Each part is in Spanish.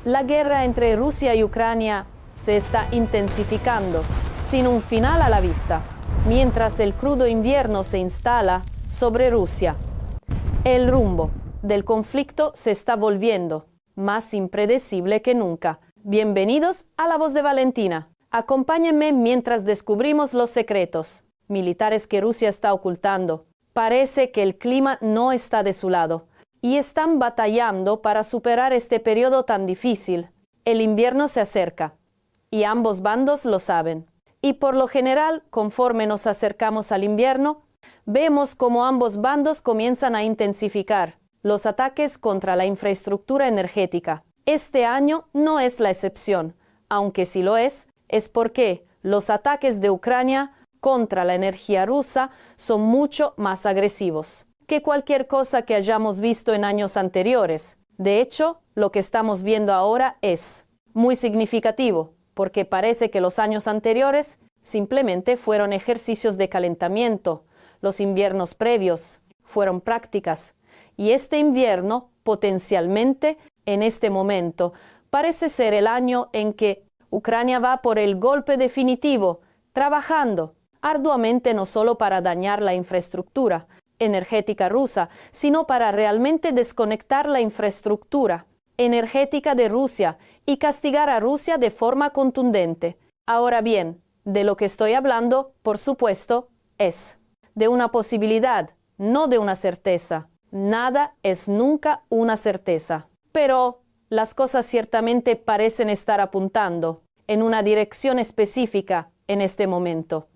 La guerra entre Rusia y Ucrania se está intensificando, sin un final a la vista, mientras el crudo invierno se instala sobre Rusia. El rumbo del conflicto se está volviendo más impredecible que nunca. Bienvenidos a La Voz de Valentina. Acompáñenme mientras descubrimos los secretos militares que Rusia está ocultando. Parece que el clima no está de su lado y están batallando para superar este periodo tan difícil. El invierno se acerca y ambos bandos lo saben. Y por lo general, conforme nos acercamos al invierno, vemos cómo ambos bandos comienzan a intensificar los ataques contra la infraestructura energética. Este año no es la excepción, aunque si lo es porque los ataques de Ucrania contra la energía rusa son mucho más agresivos que cualquier cosa que hayamos visto en años anteriores. De hecho, lo que estamos viendo ahora es muy significativo, porque parece que los años anteriores simplemente fueron ejercicios de calentamiento. Los inviernos previos fueron prácticas. Y este invierno, potencialmente, en este momento, parece ser el año en que Ucrania va por el golpe definitivo, trabajando arduamente no solo para dañar la infraestructura energética rusa, sino para realmente desconectar la infraestructura energética de Rusia y castigar a Rusia de forma contundente. Ahora bien, de lo que estoy hablando, por supuesto, es de una posibilidad, no de una certeza. Nada es nunca una certeza. Pero las cosas ciertamente parecen estar apuntando en una dirección específica en este momento.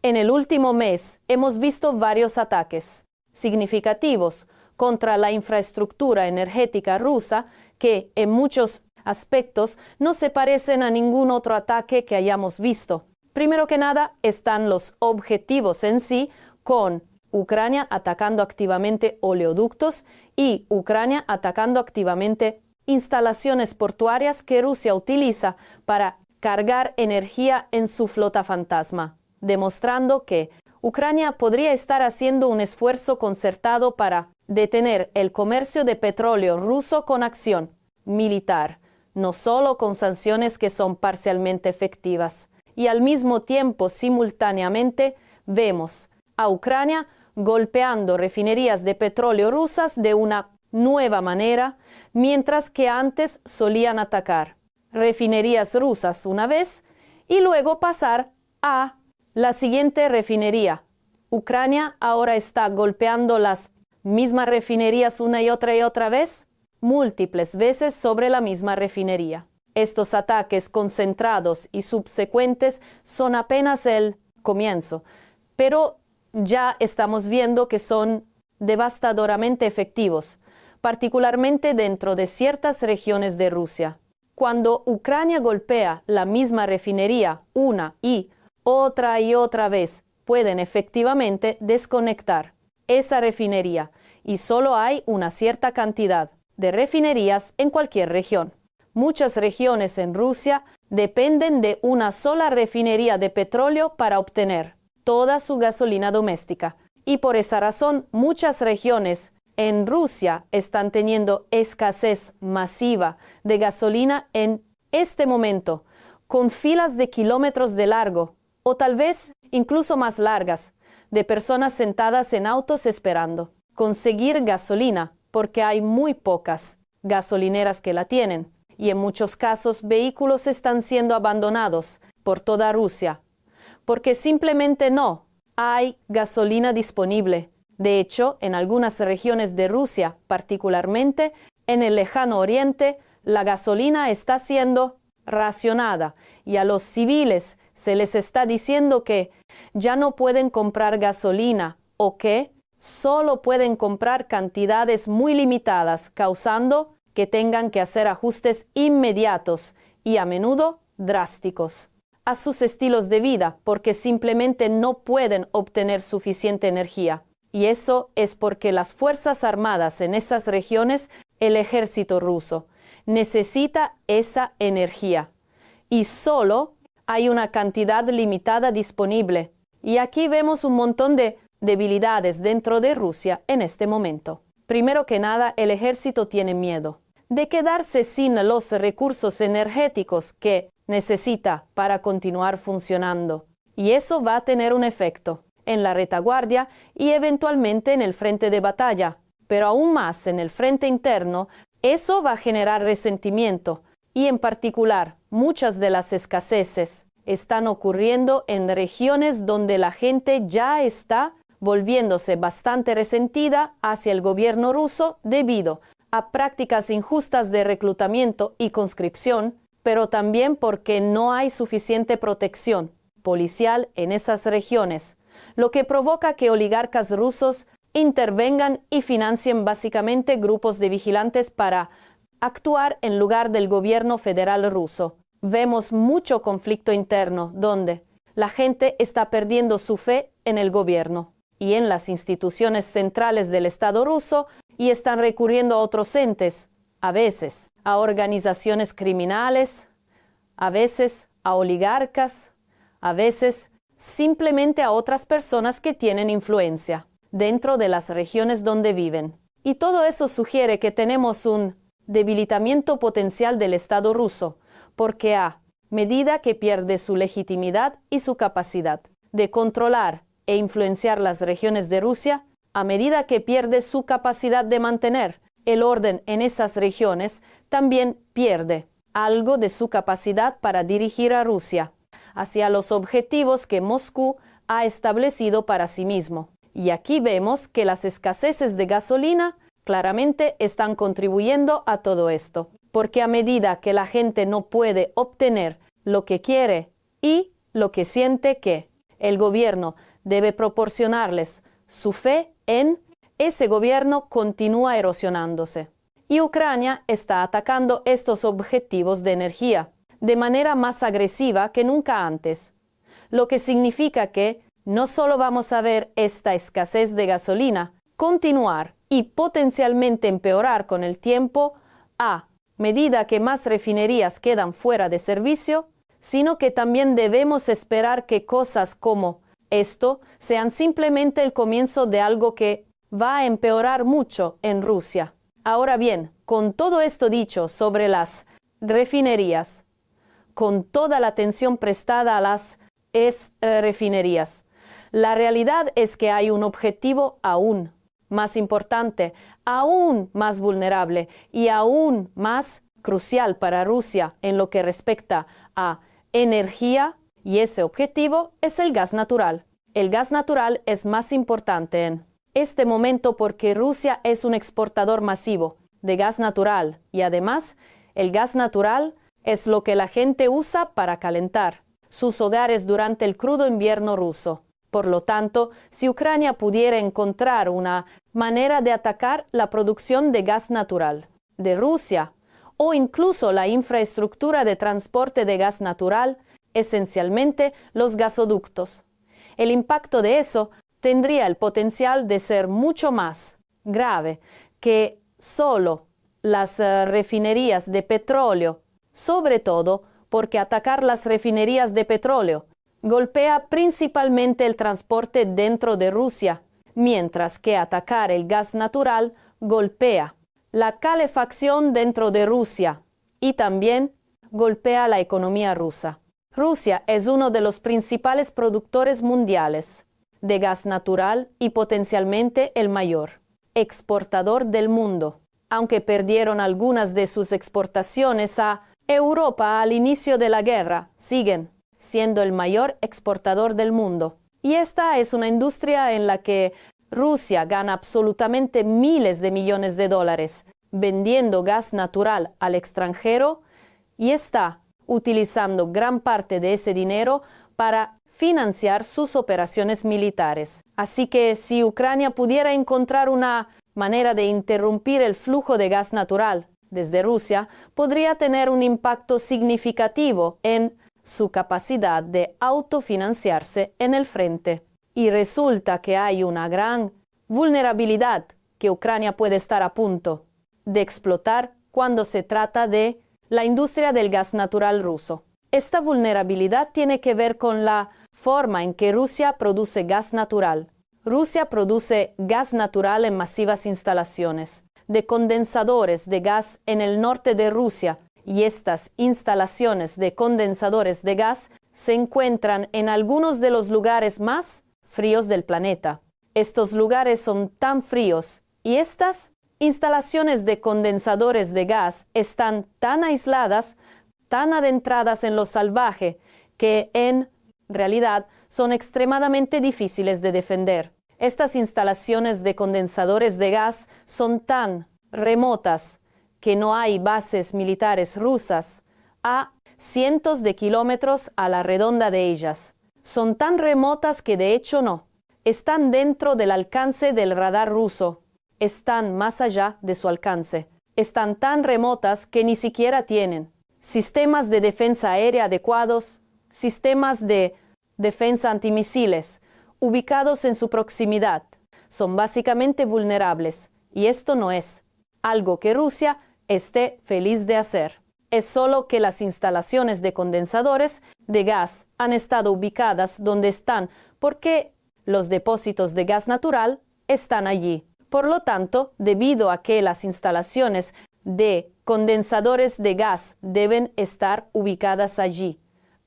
En el último mes hemos visto varios ataques significativos contra la infraestructura energética rusa que en muchos aspectos no se parecen a ningún otro ataque que hayamos visto. Primero que nada están los objetivos en sí, con Ucrania atacando activamente oleoductos y Ucrania atacando activamente instalaciones portuarias que Rusia utiliza para cargar energía en su flota fantasma, demostrando que Ucrania podría estar haciendo un esfuerzo concertado para detener el comercio de petróleo ruso con acción militar, no solo con sanciones que son parcialmente efectivas. Y al mismo tiempo, simultáneamente, vemos a Ucrania golpeando refinerías de petróleo rusas de una nueva manera, mientras que antes solían atacar refinerías rusas una vez y luego pasar a la siguiente refinería. Ucrania ahora está golpeando las mismas refinerías una y otra vez, múltiples veces sobre la misma refinería. Estos ataques concentrados y subsecuentes son apenas el comienzo, pero ya estamos viendo que son devastadoramente efectivos, particularmente dentro de ciertas regiones de Rusia. Cuando Ucrania golpea la misma refinería una y otra vez, pueden efectivamente desconectar esa refinería y solo hay una cierta cantidad de refinerías en cualquier región. Muchas regiones en Rusia dependen de una sola refinería de petróleo para obtener toda su gasolina doméstica. Y por esa razón, muchas regiones en Rusia están teniendo escasez masiva de gasolina en este momento, con filas de kilómetros de largo, o tal vez incluso más largas, de personas sentadas en autos esperando conseguir gasolina, porque hay muy pocas gasolineras que la tienen, y en muchos casos vehículos están siendo abandonados por toda Rusia, porque simplemente no hay gasolina disponible. De hecho, en algunas regiones de Rusia, particularmente en el lejano oriente, la gasolina está siendo racionada y a los civiles se les está diciendo que ya no pueden comprar gasolina o que solo pueden comprar cantidades muy limitadas, causando que tengan que hacer ajustes inmediatos y a menudo drásticos a sus estilos de vida porque simplemente no pueden obtener suficiente energía. Y eso es porque las Fuerzas Armadas en esas regiones, el ejército ruso, necesita esa energía. Y solo hay una cantidad limitada disponible. Y aquí vemos un montón de debilidades dentro de Rusia en este momento. Primero que nada, el ejército tiene miedo de quedarse sin los recursos energéticos que necesita para continuar funcionando. Y eso va a tener un efecto en la retaguardia y eventualmente en el frente de batalla, pero aún más en el frente interno. Eso va a generar resentimiento y en particular muchas de las escaseces están ocurriendo en regiones donde la gente ya está volviéndose bastante resentida hacia el gobierno ruso debido a prácticas injustas de reclutamiento y conscripción, pero también porque no hay suficiente protección policial en esas regiones, lo que provoca que oligarcas rusos intervengan y financien básicamente grupos de vigilantes para actuar en lugar del gobierno federal ruso. Vemos mucho conflicto interno donde la gente está perdiendo su fe en el gobierno y en las instituciones centrales del Estado ruso y están recurriendo a otros entes, a veces a organizaciones criminales, a veces a oligarcas, a veces simplemente a otras personas que tienen influencia dentro de las regiones donde viven. Y todo eso sugiere que tenemos un debilitamiento potencial del Estado ruso, porque a medida que pierde su legitimidad y su capacidad de controlar e influenciar las regiones de Rusia, a medida que pierde su capacidad de mantener el orden en esas regiones, también pierde algo de su capacidad para dirigir a Rusia hacia los objetivos que Moscú ha establecido para sí mismo. Y aquí vemos que las escaseces de gasolina claramente están contribuyendo a todo esto, porque a medida que la gente no puede obtener lo que quiere y lo que siente que el gobierno debe proporcionarles su fe en, ese gobierno continúa erosionándose. Y Ucrania está atacando estos objetivos de energía de manera más agresiva que nunca antes, lo que significa que no solo vamos a ver esta escasez de gasolina continuar y potencialmente empeorar con el tiempo a medida que más refinerías quedan fuera de servicio, sino que también debemos esperar que cosas como esto sean simplemente el comienzo de algo que va a empeorar mucho en Rusia. Ahora bien, con todo esto dicho sobre las refinerías, con toda la atención prestada a las refinerías, la realidad es que hay un objetivo aún más importante, aún más vulnerable y aún más crucial para Rusia en lo que respecta a energía, y ese objetivo es el gas natural. El gas natural es más importante en este momento porque Rusia es un exportador masivo de gas natural y además el gas natural es lo que la gente usa para calentar sus hogares durante el crudo invierno ruso. Por lo tanto, si Ucrania pudiera encontrar una manera de atacar la producción de gas natural de Rusia o incluso la infraestructura de transporte de gas natural, esencialmente los gasoductos, el impacto de eso tendría el potencial de ser mucho más grave que solo las refinerías de petróleo, sobre todo porque atacar las refinerías de petróleo golpea principalmente el transporte dentro de Rusia, mientras que atacar el gas natural golpea la calefacción dentro de Rusia y también golpea la economía rusa. Rusia es uno de los principales productores mundiales de gas natural y potencialmente el mayor exportador del mundo, aunque perdieron algunas de sus exportaciones a Europa al inicio de la guerra, siguen siendo el mayor exportador del mundo. Y esta es una industria en la que Rusia gana absolutamente miles de millones de dólares vendiendo gas natural al extranjero y está utilizando gran parte de ese dinero para financiar sus operaciones militares. Así que si Ucrania pudiera encontrar una manera de interrumpir el flujo de gas natural desde Rusia, podría tener un impacto significativo en su capacidad de autofinanciarse en el frente. Y resulta que hay una gran vulnerabilidad que Ucrania puede estar a punto de explotar cuando se trata de la industria del gas natural ruso. Esta vulnerabilidad tiene que ver con la forma en que Rusia produce gas natural. Rusia produce gas natural en masivas instalaciones, de condensadores de gas en el norte de Rusia, y estas instalaciones de condensadores de gas se encuentran en algunos de los lugares más fríos del planeta. Estos lugares son tan fríos y estas instalaciones de condensadores de gas están tan aisladas, tan adentradas en lo salvaje, que en realidad son extremadamente difíciles de defender. Estas instalaciones de condensadores de gas son tan remotas que no hay bases militares rusas a cientos de kilómetros a la redonda de ellas. Son tan remotas que de hecho no. Están dentro del alcance del radar ruso. Están más allá de su alcance. Están tan remotas que ni siquiera tienen sistemas de defensa aérea adecuados, sistemas de defensa antimisiles ubicados en su proximidad. Son básicamente vulnerables, y esto no es algo que Rusia esté feliz de hacer. Es solo que las instalaciones de condensadores de gas han estado ubicadas donde están porque los depósitos de gas natural están allí. Por lo tanto, debido a que las instalaciones de condensadores de gas deben estar ubicadas allí,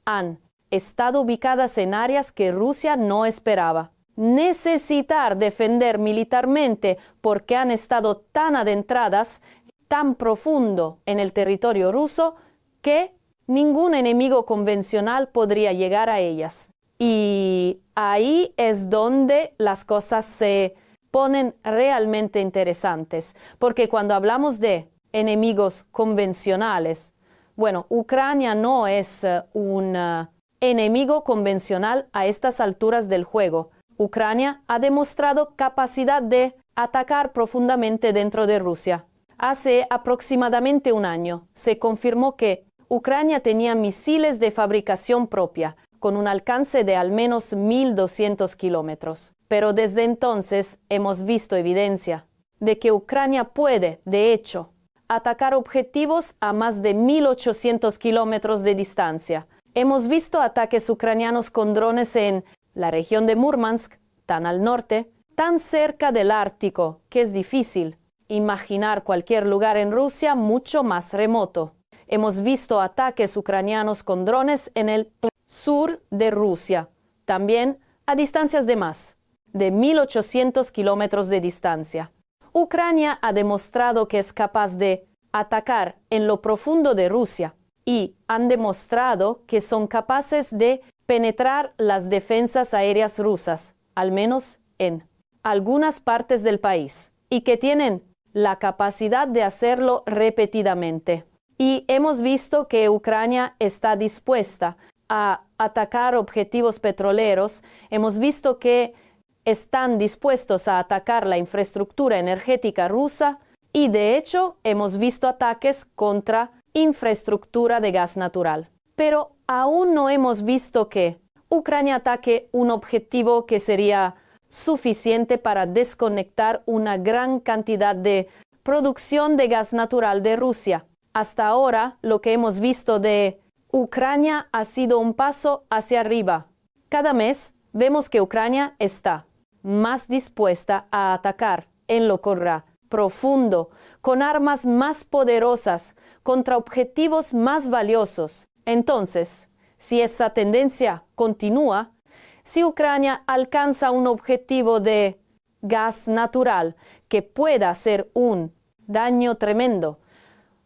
han estado ubicadas en áreas que Rusia no esperaba. Necesitar defender militarmente porque han estado tan adentradas, tan profundo en el territorio ruso, que ningún enemigo convencional podría llegar a ellas. Y ahí es donde las cosas se ponen realmente interesantes, porque cuando hablamos de enemigos convencionales, bueno, Ucrania no es un enemigo convencional a estas alturas del juego. Ucrania ha demostrado capacidad de atacar profundamente dentro de Rusia. Hace aproximadamente un año se confirmó que Ucrania tenía misiles de fabricación propia, con un alcance de al menos 1.200 kilómetros. Pero desde entonces hemos visto evidencia de que Ucrania puede, de hecho, atacar objetivos a más de 1.800 kilómetros de distancia. Hemos visto ataques ucranianos con drones en la región de Murmansk, tan al norte, tan cerca del Ártico, que es difícil imaginar cualquier lugar en Rusia mucho más remoto. Hemos visto ataques ucranianos con drones en el sur de Rusia, también a distancias de más de 1.800 kilómetros de distancia. Ucrania ha demostrado que es capaz de atacar en lo profundo de Rusia y han demostrado que son capaces de penetrar las defensas aéreas rusas, al menos en algunas partes del país, y que tienen la capacidad de hacerlo repetidamente. Y hemos visto que Ucrania está dispuesta a atacar objetivos petroleros. Hemos visto que están dispuestos a atacar la infraestructura energética rusa y, de hecho, hemos visto ataques contra infraestructura de gas natural. Pero aún no hemos visto que Ucrania ataque un objetivo que sería suficiente para desconectar una gran cantidad de producción de gas natural de Rusia. Hasta ahora, lo que hemos visto de Ucrania ha sido un paso hacia arriba. Cada mes vemos que Ucrania está más dispuesta a atacar en lo profundo, con armas más poderosas, contra objetivos más valiosos. Entonces, si esa tendencia continúa, si Ucrania alcanza un objetivo de gas natural que pueda hacer un daño tremendo,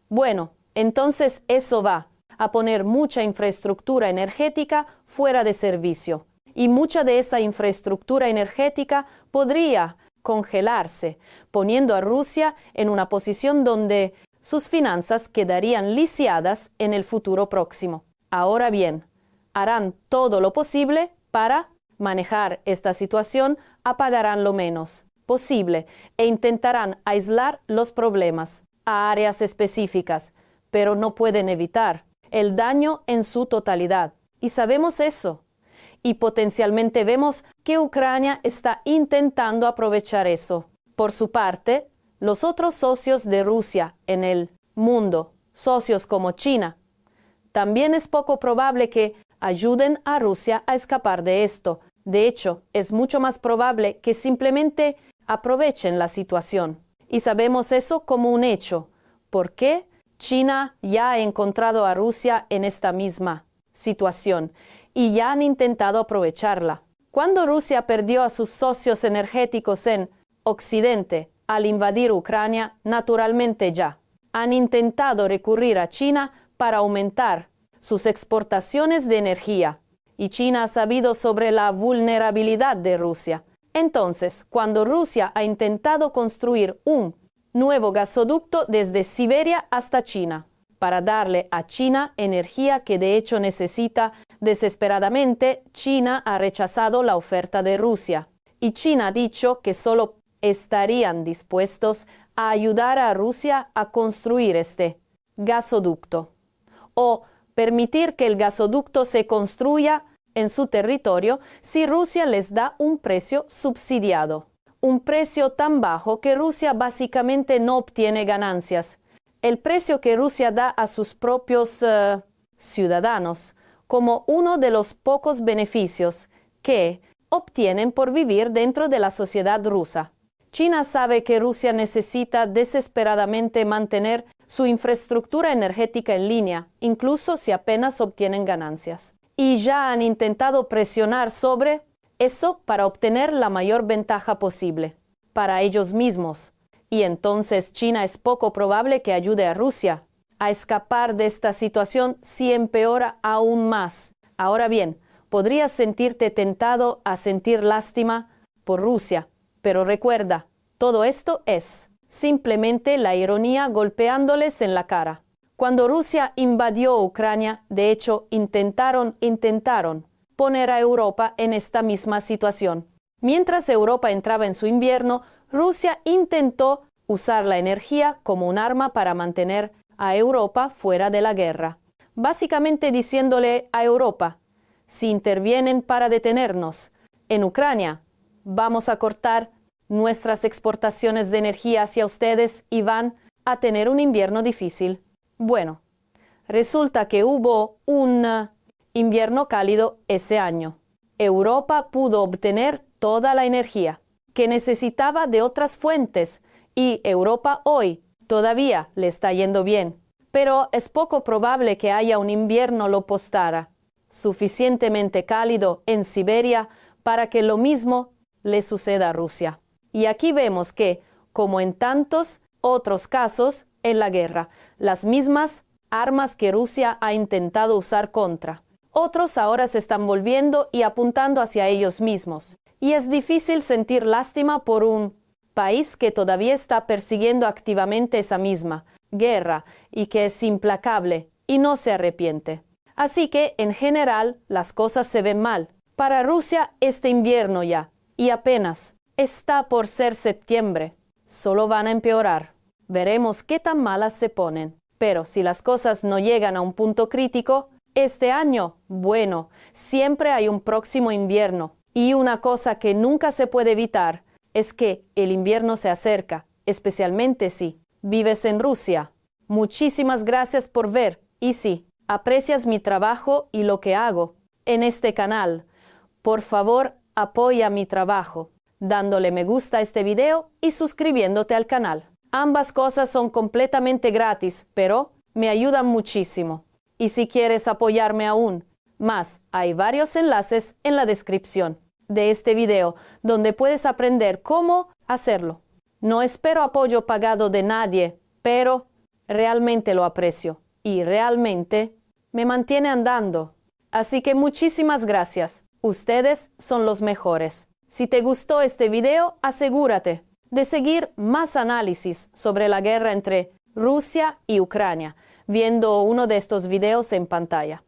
bueno, entonces eso va a poner mucha infraestructura energética fuera de servicio. Y mucha de esa infraestructura energética podría congelarse, poniendo a Rusia en una posición donde sus finanzas quedarían lisiadas en el futuro próximo. Ahora bien, harán todo lo posible para manejar esta situación, apagarán lo menos posible e intentarán aislar los problemas a áreas específicas, pero no pueden evitar el daño en su totalidad. Y sabemos eso. Y potencialmente vemos que Ucrania está intentando aprovechar eso. Por su parte, los otros socios de Rusia en el mundo, socios como China, también es poco probable que ayuden a Rusia a escapar de esto. De hecho, es mucho más probable que simplemente aprovechen la situación. Y sabemos eso como un hecho, porque China ya ha encontrado a Rusia en esta misma situación y ya han intentado aprovecharla. Cuando Rusia perdió a sus socios energéticos en Occidente al invadir Ucrania, naturalmente ya han intentado recurrir a China para aumentar sus exportaciones de energía. Y China ha sabido sobre la vulnerabilidad de Rusia. Entonces, cuando Rusia ha intentado construir un nuevo gasoducto desde Siberia hasta China, para darle a China energía que de hecho necesita desesperadamente, China ha rechazado la oferta de Rusia. Y China ha dicho que solo estarían dispuestos a ayudar a Rusia a construir este gasoducto, o permitir que el gasoducto se construya en su territorio si Rusia les da un precio subsidiado, un precio tan bajo que Rusia básicamente no obtiene ganancias. El precio que Rusia da a sus propios ciudadanos como uno de los pocos beneficios que obtienen por vivir dentro de la sociedad rusa. China sabe que Rusia necesita desesperadamente mantener su infraestructura energética en línea, incluso si apenas obtienen ganancias. Y ya han intentado presionar sobre eso para obtener la mayor ventaja posible para ellos mismos. Y entonces China es poco probable que ayude a Rusia a escapar de esta situación si empeora aún más. Ahora bien, podrías sentirte tentado a sentir lástima por Rusia, pero recuerda, todo esto es simplemente la ironía golpeándoles en la cara. Cuando Rusia invadió Ucrania, de hecho, intentaron poner a Europa en esta misma situación. Mientras Europa entraba en su invierno, Rusia intentó usar la energía como un arma para mantener a Europa fuera de la guerra. Básicamente diciéndole a Europa, si intervienen para detenernos en Ucrania, vamos a cortar nuestras exportaciones de energía hacia ustedes y van a tener un invierno difícil. Bueno, resulta que hubo un invierno cálido ese año. Europa pudo obtener toda la energía que necesitaba de otras fuentes y Europa hoy todavía le está yendo bien. Pero es poco probable que haya un invierno lo postara suficientemente cálido en Siberia para que lo mismo le suceda a Rusia. Y aquí vemos que, como en tantos otros casos en la guerra, las mismas armas que Rusia ha intentado usar contra. Otros ahora se están volviendo y apuntando hacia ellos mismos. Y es difícil sentir lástima por un país que todavía está persiguiendo activamente esa misma guerra y que es implacable y no se arrepiente. Así que, en general, las cosas se ven mal. Para Rusia, este invierno ya, y apenas está por ser septiembre, solo van a empeorar. Veremos qué tan malas se ponen. Pero si las cosas no llegan a un punto crítico, este año, bueno, siempre hay un próximo invierno. Y una cosa que nunca se puede evitar es que el invierno se acerca, especialmente si vives en Rusia. Muchísimas gracias por ver y si aprecias mi trabajo y lo que hago en este canal, por favor apoya mi trabajo dándole me gusta a este video y suscribiéndote al canal. Ambas cosas son completamente gratis, pero me ayudan muchísimo. Y si quieres apoyarme aún más, hay varios enlaces en la descripción de este video donde puedes aprender cómo hacerlo. No espero apoyo pagado de nadie, pero realmente lo aprecio y realmente me mantiene andando. Así que muchísimas gracias. Ustedes son los mejores. Si te gustó este video, asegúrate de seguir más análisis sobre la guerra entre Rusia y Ucrania, viendo uno de estos videos en pantalla.